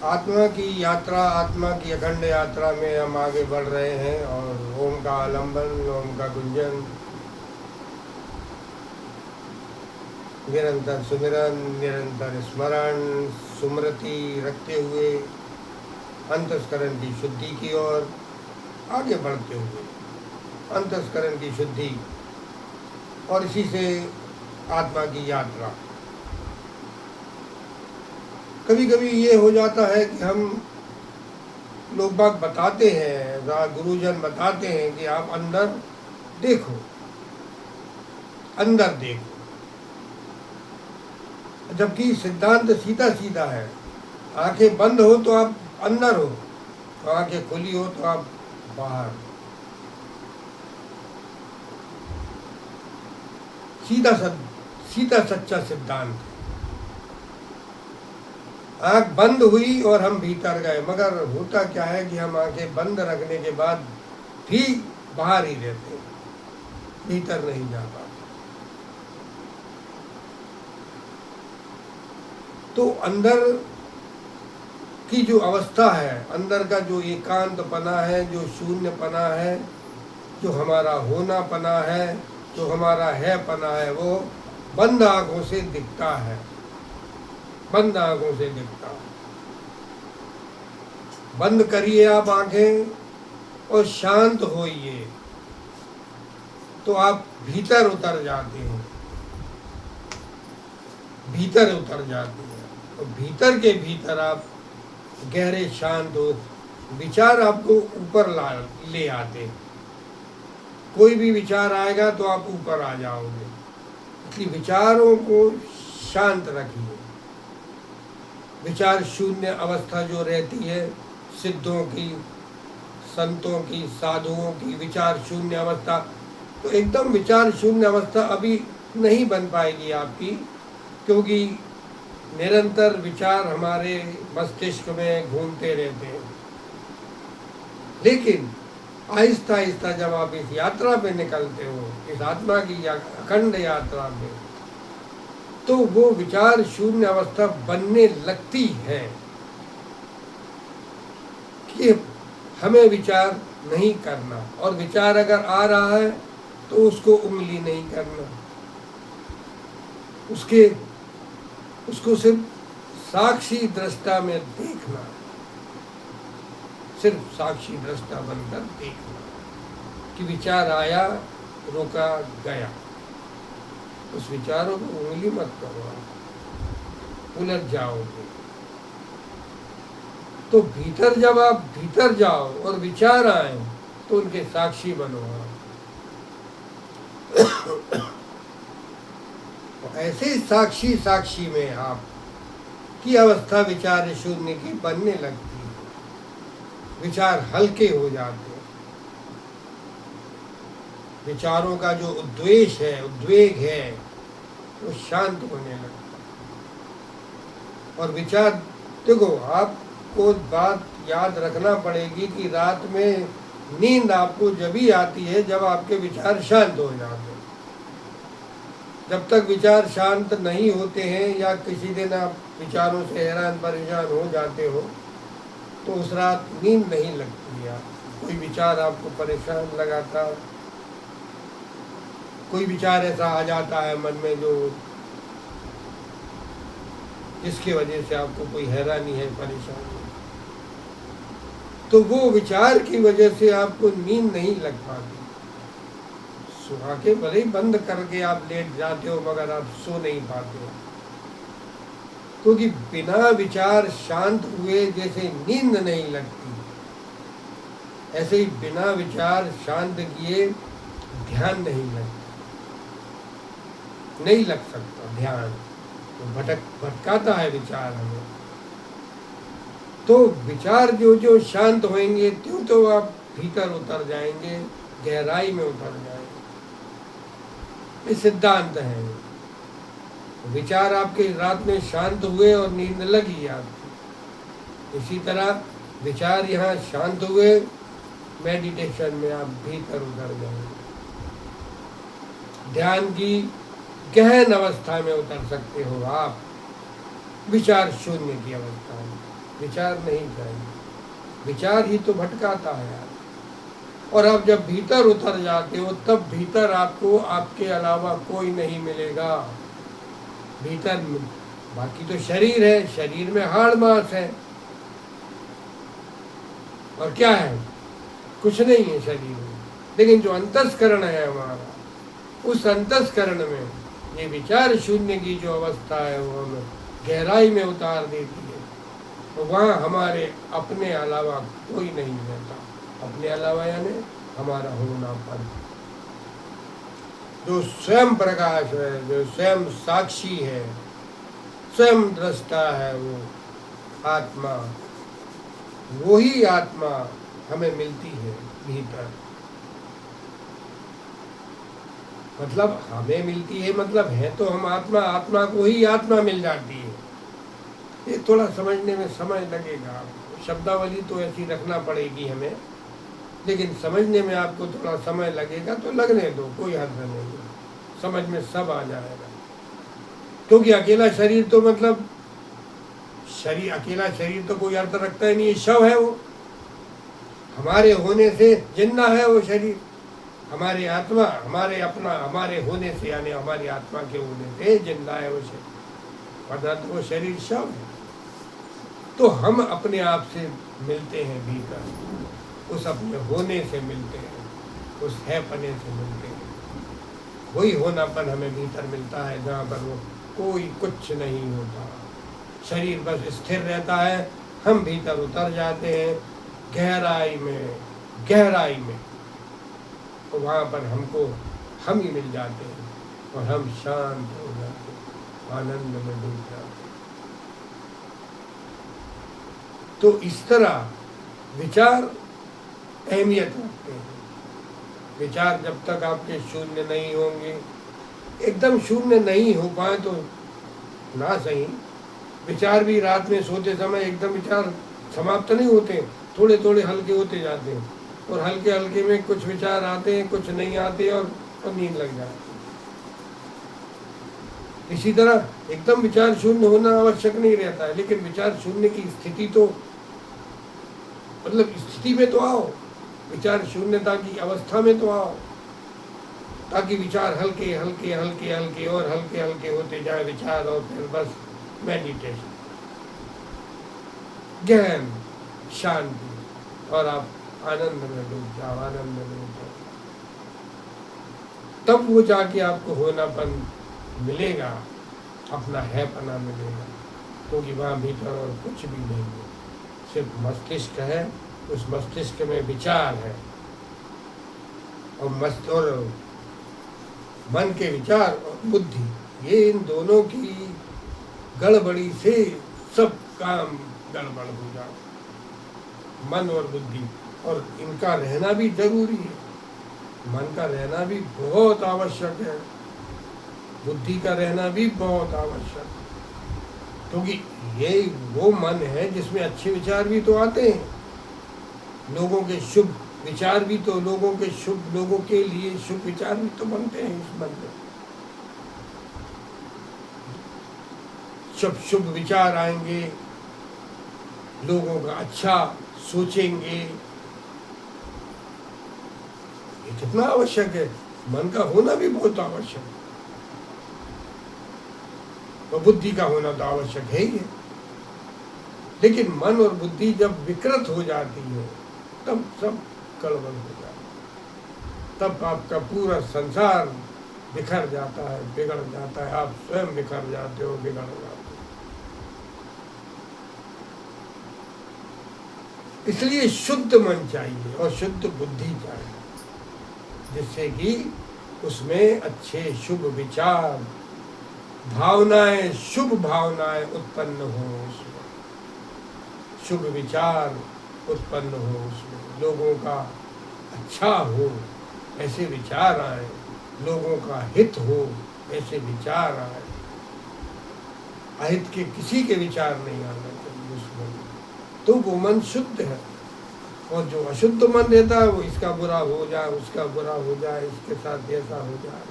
आत्मा की यात्रा, आत्मा की अखंड यात्रा में हम आगे बढ़ रहे हैं और ओम का आलंबन, ओम का गुंजन, निरंतर सुमिरन, निरंतर स्मरण, सुमृति रखते हुए अंतस्करण की शुद्धि की ओर आगे बढ़ते हुए अंतस्करण की शुद्धि और इसी से आत्मा की यात्रा। कभी कभी ये हो जाता है कि हम लोग बाग बताते हैं, गुरुजन बताते हैं कि आप अंदर देखो, अंदर देखो, जबकि सिद्धांत सीधा सीधा है। आंखें बंद हो तो आप अंदर हो, तो आंखें खुली हो तो आप बाहर। सीधा सच्चा सिद्धांत। आंख बंद हुई और हम भीतर गए, मगर होता क्या है कि हम आंखें बंद रखने के बाद भी बाहर ही रहते हैं, भीतर नहीं जा पाते। तो अंदर की जो अवस्था है, अंदर का जो एकांतपना है, जो शून्यपना है, जो हमारा होना पना है, जो हमारा है पना है, वो बंद आंखों से दिखता है, बंद आंखों से दिखता है। बंद करिए आप आंखें और शांत होइए तो आप भीतर उतर जाते हैं, भीतर उतर जाते हैं। तो भीतर के भीतर आप गहरे शांत हो, विचार आपको ऊपर ले आते। कोई भी विचार आएगा तो आप ऊपर आ जाओगे, इसलिए विचारों को शांत रखिए। विचार शून्य अवस्था जो रहती है सिद्धों की, संतों की, साधुओं की, विचार शून्य अवस्था, तो एकदम विचार शून्य अवस्था अभी नहीं बन पाएगी आपकी, क्योंकि निरंतर विचार हमारे मस्तिष्क में घूमते रहते हैं। लेकिन आहिस्ता आहिस्ता जब आप इस यात्रा पे निकलते हो, इस आत्मा की अखंड यात्रा में, तो वो विचार शून्य अवस्था बनने लगती है कि हमें विचार नहीं करना, और विचार अगर आ रहा है तो उसको उंगली नहीं करना, उसको सिर्फ साक्षी दृष्टा में देखना, सिर्फ साक्षी दृष्टा बनकर देखना कि विचार आया, रोका, गया। उस विचारों को उंगली मत करो, उलझ जाओगे। तो भीतर जब आप भीतर जाओ और विचार आए तो उनके साक्षी बनो आप। ऐसे साक्षी साक्षी में आप की अवस्था विचार शून्य की बनने लगती है, विचार हल्के हो जाते हैं, विचारों का जो उद्वेष है, उद्वेग है, वो शांत होने लगता है। और विचार, देखो आपको बात याद रखना पड़ेगी कि रात में नींद आपको जब ही आती है जब आपके विचार शांत हो जाते हैं। जब तक विचार शांत नहीं होते हैं या किसी दिन आप विचारों से हैरान परेशान हो जाते हो तो उस रात नींद नहीं लगती है। कोई विचार आपको परेशान लगाता, कोई विचार ऐसा आ जाता है मन में जो जिसकी वजह से आपको कोई हैरानी है, परेशानी, तो वो विचार की वजह से आपको नींद नहीं लग पाती। सुबह के भले ही बंद करके आप लेट जाते हो मगर आप सो नहीं पाते हो, क्योंकि बिना विचार शांत हुए जैसे नींद नहीं लगती, ऐसे ही बिना विचार शांत किए ध्यान नहीं लगता, नहीं लग सकता ध्यान, तो भटकाता है विचार हमें। तो विचार जो जो शांत होंगे त्यों तो आप भीतर उतर जाएंगे, गहराई में उतर जाएंगे। ये सिद्धांत है। विचार आपके रात में शांत हुए और नींद लगी आपकी, इसी तरह विचार यहाँ शांत हुए, मेडिटेशन में आप भीतर उतर जाएंगे, ध्यान की गहन अवस्था में उतर सकते हो आप, विचार शून्य की अवस्था में। विचार नहीं चाहिए। विचार ही तो भटकाता है यार। और आप जब भीतर उतर जाते हो तब भीतर आपको आपके अलावा कोई नहीं मिलेगा। भीतर बाकी तो शरीर है, शरीर में हाड़ मांस है, और क्या है? कुछ नहीं है शरीर में। लेकिन जो अंतस्करण है हमारा, उस अंतस्करण में ये विचार शून्य की जो अवस्था है वो हमें गहराई में उतार देती है। तो वहाँ हमारे अपने अलावा कोई नहीं रहता। अपने अलावा यानी हमारा होनापन, जो स्वयं प्रकाश है, जो स्वयं साक्षी है, स्वयं दृष्टा है, वो आत्मा, वही आत्मा हमें मिलती है भीतर। मतलब हमें मिलती है, मतलब है तो हम आत्मा, आत्मा को ही आत्मा मिल जाती है। ये थोड़ा समझने में समय लगेगा, शब्दावली तो ऐसी रखना पड़ेगी हमें, लेकिन समझने में आपको थोड़ा समय लगेगा, तो लगने दो, कोई हर्ज नहीं है, समझ में सब आ जाएगा। क्योंकि अकेला शरीर तो मतलब शरीर, अकेला शरीर तो कोई अर्थ रखता ही नहीं है, शव है वो। हमारे होने से जिंदा है वो शरीर, हमारे आत्मा, हमारे अपना, हमारे होने से यानी हमारी आत्मा के होने से जिंदा है वो शरीर, वरना तो वो शरीर शव है। तो हम अपने आप से मिलते हैं भीतर, उस अपने होने से मिलते हैं, उस हैपने से मिलते हैं। वही होनापन हमें भीतर मिलता है जहाँ पर वो कोई कुछ नहीं होता, शरीर बस स्थिर रहता है। हम भीतर उतर जाते हैं गहराई में, गहराई में, तो वहाँ पर हमको हम ही मिल जाते हैं और हम शांत हो जाते हैं, आनंद में डूब जाते हैं। तो इस तरह विचार अहमियत रखते हैं। विचार जब तक आपके शून्य नहीं होंगे, एकदम शून्य नहीं हो पाए तो ना सही, विचार भी रात में सोते समय एकदम विचार समाप्त नहीं होते, थोड़े थोड़े हल्के होते जाते हैं, और हल्के हल्के में कुछ विचार आते हैं, कुछ नहीं आते, और नींद लग जाती है। इसी तरह एकदम विचार शून्य होना आवश्यक नहीं रहता है, लेकिन विचार शून्य की स्थिति तो, मतलब स्थिति में तो आओ, विचार शून्यता की अवस्था में तो आओ, ताकि विचार हल्के हल्के हल्के हल्के और हल्के हल्के होते जाए विचार, और फिर बस मेडिटेशन, गहन शांति, और आप आनंद में डूब जाओ, आनंद में डूब जाओ। तब वो जाके आपको होनापन मिलेगा, अपना है पना मिलेगा, क्योंकि वहाँ भीतर और कुछ भी नहीं है, सिर्फ मस्तिष्क है, उस मस्तिष्क में विचार है, और मन के विचार और बुद्धि, ये इन दोनों की गड़बड़ी से सब काम गड़बड़ हो जाए, मन और बुद्धि, और इनका रहना भी जरूरी है। मन का रहना भी बहुत आवश्यक है, बुद्धि का रहना भी बहुत आवश्यक है, क्योंकि ये वो मन है जिसमें अच्छे विचार भी तो आते हैं, लोगों के शुभ विचार भी तो, लोगों के शुभ, लोगों के लिए शुभ विचार भी तो बनते हैं इस मन में। शुभ विचार आएंगे, लोगों का अच्छा सोचेंगे, ये कितना आवश्यक है। मन का होना भी बहुत आवश्यक है, और बुद्धि का होना तो आवश्यक है ही है। लेकिन मन और बुद्धि जब विकृत हो जाती है तब सब गड़बड़ हो जाता है, तब आपका पूरा संसार बिखर जाता है, बिगड़ जाता है, आप स्वयं बिखर जाते हो, बिगड़ जाते हो। इसलिए शुद्ध मन चाहिए और शुद्ध बुद्धि चाहिए, जिससे कि उसमें अच्छे शुभ विचार, भावनाएं, शुभ भावनाएं उत्पन्न हो, उसमें शुभ विचार उत्पन्न हो, उसमें लोगों का अच्छा हो ऐसे विचार आए, लोगों का हित हो ऐसे विचार आए, अहित के किसी के विचार नहीं आना चाहिए उसमें, तो वो मन शुद्ध है। और जो अशुद्ध मन रहता है वो इसका बुरा हो जाए, उसका बुरा हो जाए, इसके साथ ऐसा हो जाए,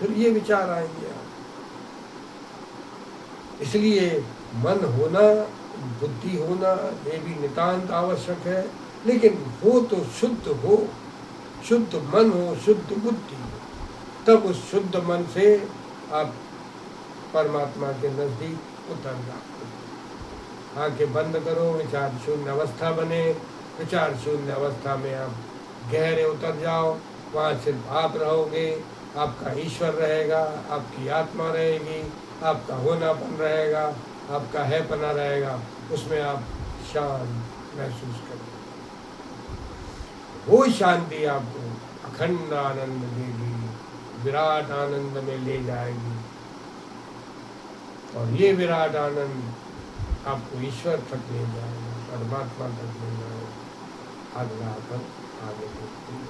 फिर ये विचार आएंगे। इसलिए मन होना बुद्धि होना ये भी नितांत आवश्यक है, लेकिन हो तो शुद्ध हो, शुद्ध मन हो, शुद्ध बुद्धि हो, तब उस शुद्ध मन से आप परमात्मा के नजदीक उतर जाओ। आंखें बंद करो, विचार शून्य अवस्था बने, विचार शून्य अवस्था में आप गहरे उतर जाओ। वहाँ सिर्फ आप रहोगे, आपका ईश्वर रहेगा, आपकी आत्मा रहेगी, आपका होनापन रहेगा, आपका हैपना रहेगा, उसमें आप शांत महसूस करोगे। वो शांति आपको अखंड आनंद देगी, विराट आनंद में ले जाएगी, और ये विराट आनंद आपको ईश्वर तक ले जाएगा, परमात्मा तक ले जाएगा। अगला अपन आगे देखते हैं।